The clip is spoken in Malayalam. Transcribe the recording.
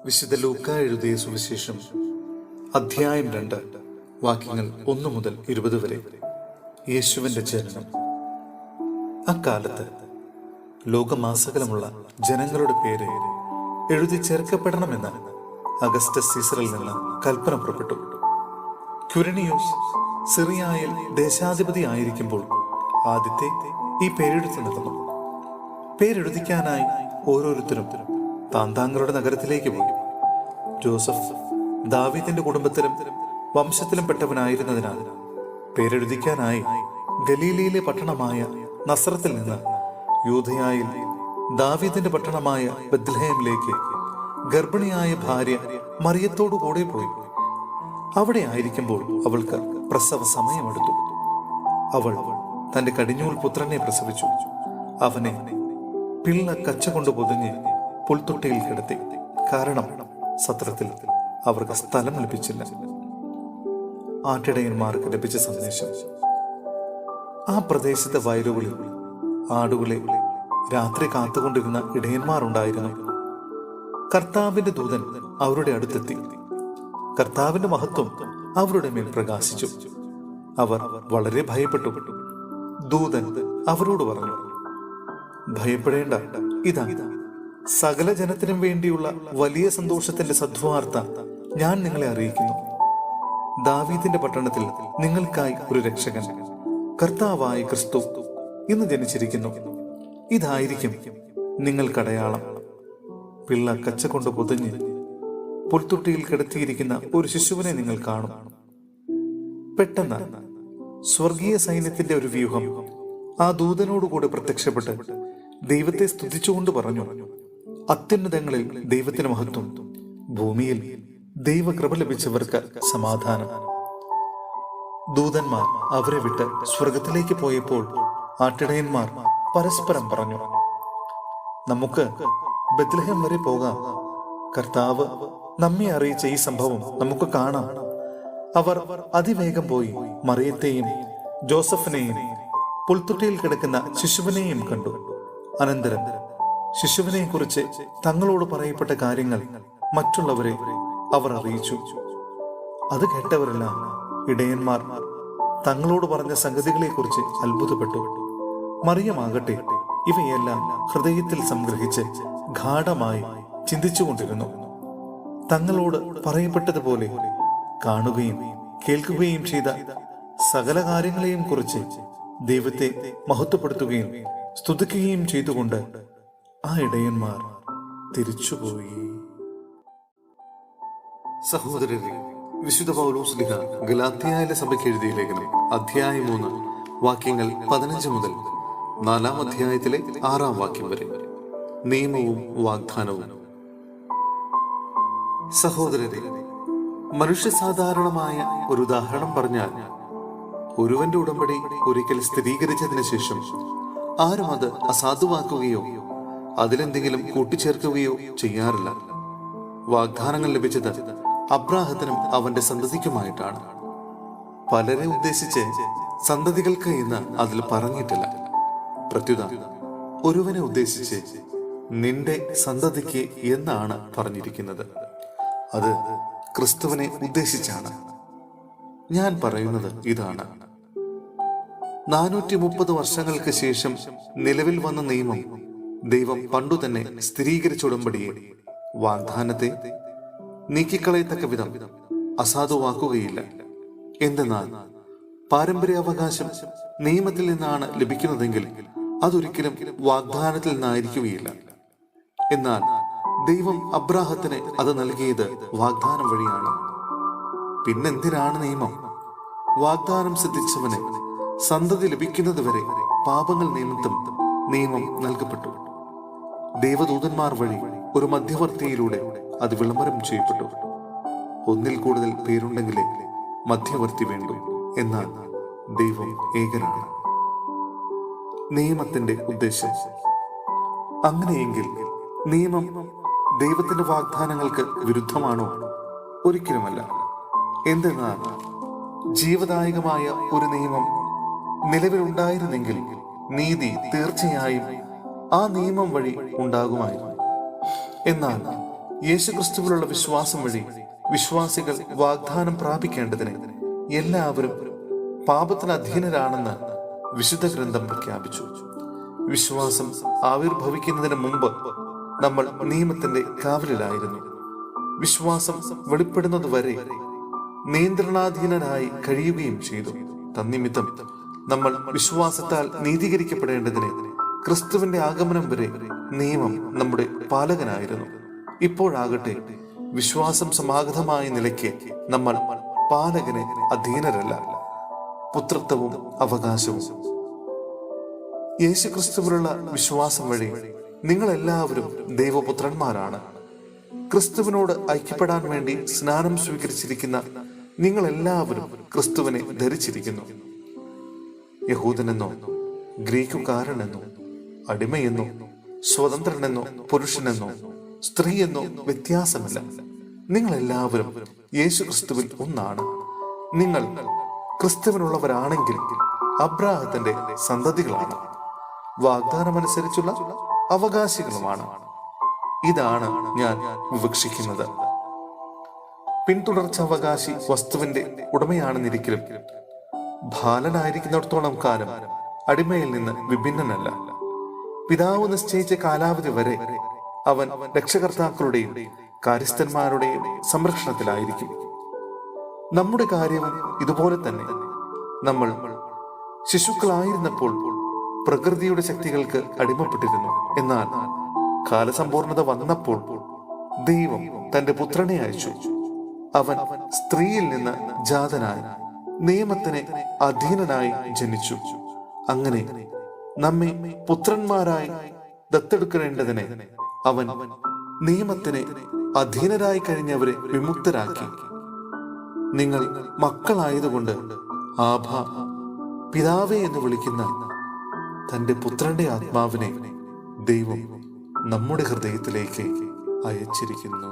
വിശുദ്ധ ലൂക്ക എഴുതിയ സുവിശേഷം അധ്യായം 2 വാക്യങ്ങൾ 1 മുതൽ 20 വരെ. യേശുവിന്റെ ജനനം. അക്കാലത്ത് ലോകമാസകലമുള്ള ജനങ്ങളുടെ പേര് എഴുതി ചേർക്കപ്പെടണമെന്ന് അഗസ്റ്റസ് സീസറിൽ നിന്ന് കൽപ്പന പുറപ്പെട്ടു. ക്വിരിനിയോസ് സിറിയായിൽ ദേശാധിപതി ആയിരിക്കുമ്പോൾ ആദ്യത്തെ ഈ പേരെഴുത്ത് നടന്നു. പേരെഴുതിക്കാനായി ഓരോരുത്തരും താന്താങ്ങളുടെ നഗരത്തിലേക്ക് പോയി. ജോസഫ് ദാവീദിന്റെ കുടുംബത്തിലും വംശത്തിലും പെട്ടവനായിരുന്നതിനാൽ പേരെഴുതിക്കാനായി ഗലീലയിലെ പട്ടണമായ നസറത്തിൽ നിന്ന് യൂദയായിൽ ദാവീദിന്റെ പട്ടണമായ ബത്ലഹേമിലേക്ക് ഗർഭിണിയായ ഭാര്യ മറിയത്തോടു കൂടെ പോയി. അവിടെ ആയിരിക്കുമ്പോൾ അവൾക്ക് പ്രസവ സമയമെടുത്തു. അവൾ തന്റെ കടിഞ്ഞൂൽ പുത്രനെ പ്രസവിച്ചു. അവനെ പിള്ള കച്ച കൊണ്ട് പൊതിഞ്ഞ് പുൽത്തൊട്ടിയിൽ കിടത്തി. കാരണം സത്രത്തിൽ അവർക്ക് സ്ഥലം ലഭിച്ചില്ല. ആട്ടിടയന്മാർക്ക് ലഭിച്ച സന്ദേശം. ആ പ്രദേശത്തെ വയലുകളിൽ ആടുകളെ രാത്രി കാത്തുകൊണ്ടിരുന്ന ഇടയന്മാർ ഉണ്ടായിരുന്നു. കർത്താവിന്റെ ദൂതൻ അവരുടെ അടുത്തെത്തി. കർത്താവിന്റെ മഹത്വം അവരുടെ മേൽ പ്രകാശിച്ചു. അവർ വളരെ ഭയപ്പെട്ടു. ദൂതൻ അവരോട് പറഞ്ഞു, ഭയപ്പെടേണ്ട, ഇതാ സകല ജനത്തിനും വേണ്ടിയുള്ള വലിയ സന്തോഷത്തിന്റെ സദ്വാർത്ത ഞാൻ നിങ്ങളെ അറിയിക്കുന്നു. ദാവീദിന്റെ പട്ടണത്തിൽ നിങ്ങൾക്കായി ഒരു രക്ഷകൻ, കർത്താവായ ക്രിസ്തു ഇന്ന് ജനിച്ചിരിക്കുന്നു. ഇതായിരിക്കും നിങ്ങൾക്കടയാളം. പിള്ള കച്ച കൊണ്ട് പൊതിഞ്ഞ് പുൽത്തൊട്ടിയിൽ കിടത്തിയിരിക്കുന്ന ഒരു ശിശുവിനെ നിങ്ങൾ കാണും. പെട്ടെന്ന് സ്വർഗീയ സൈന്യത്തിന്റെ ഒരു വ്യൂഹം ആ ദൂതനോടുകൂടി പ്രത്യക്ഷപ്പെട്ട് ദൈവത്തെ സ്തുതിച്ചുകൊണ്ട് പറഞ്ഞു, അത്യുന്നതങ്ങളിൽ ദൈവത്തിന് മഹത്വം, ഭൂമിയിൽ ദൈവകൃപ ലഭിച്ചവർക്ക് സമാധാനം. ദൂതന്മാർ അവരെ വിട്ട് സ്വർഗത്തിലേക്ക് പോയപ്പോൾ ആട്ടിടയന്മാർ പരസ്പരം പറഞ്ഞു, നമുക്ക് ബത്ലഹേം വരെ പോകാം. കർത്താവ് നമ്മെ അറിയിച്ച ഈ സംഭവം നമുക്ക് കാണാം. അവർ അതിവേഗം പോയി മറിയത്തെയും ജോസഫിനെയും പുൽത്തൊട്ടിയിൽ കിടക്കുന്ന ശിശുവിനെയും കണ്ടു. അനന്തരം ശിശുവിനെ കുറിച്ച് തങ്ങളോട് പറയപ്പെട്ട കാര്യങ്ങൾ മറ്റുള്ളവരെ അവർ അറിയിച്ചു. അത് കേട്ടവരെല്ലാം ഇടയന്മാർ തങ്ങളോട് പറഞ്ഞ സംഗതികളെ കുറിച്ച് അത്ഭുതപ്പെട്ടു. മറിയമാകട്ടെ ഇവയെല്ലാം ഹൃദയത്തിൽ സംഗ്രഹിച്ച് ഗാഢമായി ചിന്തിച്ചുകൊണ്ടിരുന്നു. തങ്ങളോട് പറയപ്പെട്ടതുപോലെ കാണുകയും കേൾക്കുകയും ചെയ്ത സകല കാര്യങ്ങളെയും കുറിച്ച് ദൈവത്തെ മഹത്വപ്പെടുത്തുകയും സ്തുതിക്കുകയും ചെയ്തുകൊണ്ട് ആ ഇടയന്മാർ തിരിച്ചുപോയി. സഹോദരരെ, വിശുദ്ധ പൗലോസ് ശ്ലീഹ ഗലാത്യയിലെ സഭയ്ക്ക് എഴുതിയ ലേഖനം അധ്യായം 3 വാക്യങ്ങൾ 15 മുതൽ 4-ാം അധ്യായത്തിലെ 6-ാം വാക്യം വരെ. നിയമവും വാഗ്ദാനവും. സഹോദരരെ, മനുഷ്യ സാധാരണമായ ഒരു ഉദാഹരണം പറഞ്ഞാൽ, ഒരുവന്റെ ഉടമ്പടി ഒരിക്കൽ സ്ഥിരീകരിച്ചതിന് ശേഷം ആരും അത് അസാധുവാക്കുകയോ അതിലെന്തെങ്കിലും കൂട്ടിച്ചേർക്കുകയോ ചെയ്യാറില്ല. വാഗ്ദാനങ്ങൾ ലഭിച്ചത് അബ്രാഹത്തിനും അവന്റെ സന്തതിക്കുമായിട്ടാണ്. പലരെ ഉദ്ദേശിച്ച് സന്തതികൾക്ക് എന്ന് അതിൽ പറഞ്ഞിട്ടില്ല. പ്രത്യുത ഒരുവനെ ഉദ്ദേശിച്ച് നിന്റെ സന്തതിക്ക് എന്നാണ് പറഞ്ഞിരിക്കുന്നത്. അത് ക്രിസ്തുവിനെ ഉദ്ദേശിച്ചാണ്. ഞാൻ പറയുന്നത് ഇതാണ്: 430 വർഷങ്ങൾക്ക് ശേഷം നിലവിൽ വന്ന നിയമം ദൈവം പണ്ടുതന്നെ സ്ഥിരീകരിച്ച ഉടമ്പടിയെ, വാഗ്ദാനത്തെ നീക്കിക്കളയത്തക്ക വിധം അസാധുവാക്കുകയില്ല. എന്തെന്നാൽ പാരമ്പര്യാവകാശം നിയമത്തിൽ നിന്നാണ് ലഭിക്കുന്നതെങ്കിൽ അതൊരിക്കലും വാഗ്ദാനത്തിൽ നിന്നായിരിക്കുകയില്ല. എന്നാൽ ദൈവം അബ്രാഹത്തിന് അത് നൽകിയത് വാഗ്ദാനം വഴിയാണ്. പിന്നെന്തിനാണ് നിയമം? വാഗ്ദാനം സിദ്ധിച്ചവന് സന്തതി ലഭിക്കുന്നതുവരെ പാപങ്ങൾ നിമിത്തം നിയമം നൽകപ്പെട്ടു. ദേവദൂതന്മാർ വഴി ഒരു മധ്യവർത്തിയിലൂടെ അത് വിളംബരം ചെയ്യപ്പെട്ടു. ഒന്നിൽ കൂടുതൽ പേരുണ്ടെങ്കിലേ മധ്യവർത്തി വേണ്ടു. എന്നാൽ ദൈവം ഏകനാണ്. നിയമത്തിന്റെ ഉദ്ദേശം. അങ്ങനെയെങ്കിൽ നിയമം ദൈവത്തിന്റെ വാഗ്ദാനങ്ങൾക്ക് വിരുദ്ധമാണോ? ഒരിക്കലുമല്ല. എന്തെന്നാൽ ജീവദായകമായ ഒരു നിയമം നിലവിലുണ്ടായിരുന്നെങ്കിൽ നീതി തീർച്ചയായും ആ നിയമം വഴി ഉണ്ടാകുമായിരുന്നു. എന്നാൽ യേശുക്രിസ്തുവിലുള്ള വിശ്വാസം വഴി വിശ്വാസികൾ വാഗ്ദാനം പ്രാപിക്കേണ്ടതിന് എല്ലാവരും പാപത്തിന് അധീനരാണെന്ന് വിശുദ്ധ ഗ്രന്ഥം പ്രഖ്യാപിച്ചു. വിശ്വാസം ആവിർഭവിക്കുന്നതിന് മുമ്പ് നമ്മൾ നിയമത്തിന്റെ കാവലിലായിരുന്നു. വിശ്വാസം വെളിപ്പെടുന്നത് വരെ നിയന്ത്രണാധീനനായി കഴിയുകയും ചെയ്തു. തന്നിമിത്തം നമ്മൾ വിശ്വാസത്താൽ നീതീകരിക്കപ്പെടേണ്ടതിന് ക്രിസ്തുവിന്റെ ആഗമനം വരെ നിയമം നമ്മുടെ പാലകനായിരുന്നു. ഇപ്പോഴാകട്ടെ വിശ്വാസം സമാഗതമായ നിലയ്ക്ക് നമ്മൾ പാലകന് അധീനരല്ല, പുത്രത്വവും അവകാശവും. യേശുക്രിസ്തുവിലുള്ള വിശ്വാസം വഴി നിങ്ങൾ എല്ലാവരും ദൈവപുത്രന്മാരാണ്. ക്രിസ്തുവിനോട് ഐക്യപ്പെടാൻ വേണ്ടി സ്നാനം സ്വീകരിച്ചിരിക്കുന്ന നിങ്ങൾ എല്ലാവരും ക്രിസ്തുവിനെ ധരിച്ചിരിക്കുന്നു. യഹൂദനെന്നോ ഗ്രീക്കുകാരനെന്നോ അടിമയെന്നോ സ്വതന്ത്രനെന്നോ പുരുഷനെന്നോ സ്ത്രീയെന്നോ വ്യത്യാസമില്ല. നിങ്ങൾ എല്ലാവരും യേശു ക്രിസ്തുവിൽ ഒന്നാണ്. നിങ്ങൾ ക്രിസ്തുവിനുള്ളവരാണെങ്കിൽ അബ്രാഹത്തിന്റെ സന്തതികളാണ്, വാഗ്ദാനമനുസരിച്ചുള്ള അവകാശികളുമാണ്. ഇതാണ് ഞാൻ വിവക്ഷിക്കുന്നത്. പിന്തുടർച്ച അവകാശി വസ്തുവിന്റെ ഉടമയാണെന്നിരിക്കലും ബാലനായിരിക്കുന്നിടത്തോളം കാലം അടിമയിൽ നിന്ന് വിഭിന്നനല്ല. പിതാവ് നിശ്ചയിച്ച കാലാവധി വരെ അവൻ രക്ഷകർത്താക്കളുടെയും കാര്യസ്ഥന്മാരുടെയും സംരക്ഷണത്തിലായിരിക്കും. നമ്മുടെ കാര്യവും ഇതുപോലെ തന്നെ. നമ്മൾ ശിശുക്കളായിരുന്നപ്പോൾ പ്രകൃതിയുടെ ശക്തികൾക്ക് അടിമപ്പെട്ടിരുന്നു. എന്നാൽ കാലസമ്പൂർണത വന്നപ്പോൾ ദൈവം തന്റെ പുത്രനെ അയച്ചു. അവൻ സ്ത്രീയിൽ നിന്ന് ജാതനായി നിയമത്തിന് അധീനനായി ജനിച്ചു. അങ്ങനെ നമ്മെ പുത്രന്മാരായി ദത്തെടുക്കേണ്ടതിന് അവൻ നിയമത്തിന് അധീനരായി കഴിഞ്ഞവരെ വിമുക്തരാക്കി. നിങ്ങൾ മക്കളായതുകൊണ്ട് ആഭാ, പിതാവേ എന്ന് വിളിക്കുന്ന തന്റെ പുത്രന്റെ ആത്മാവിനെ ദൈവം നമ്മുടെ ഹൃദയത്തിലേക്ക് അയച്ചിരിക്കുന്നു.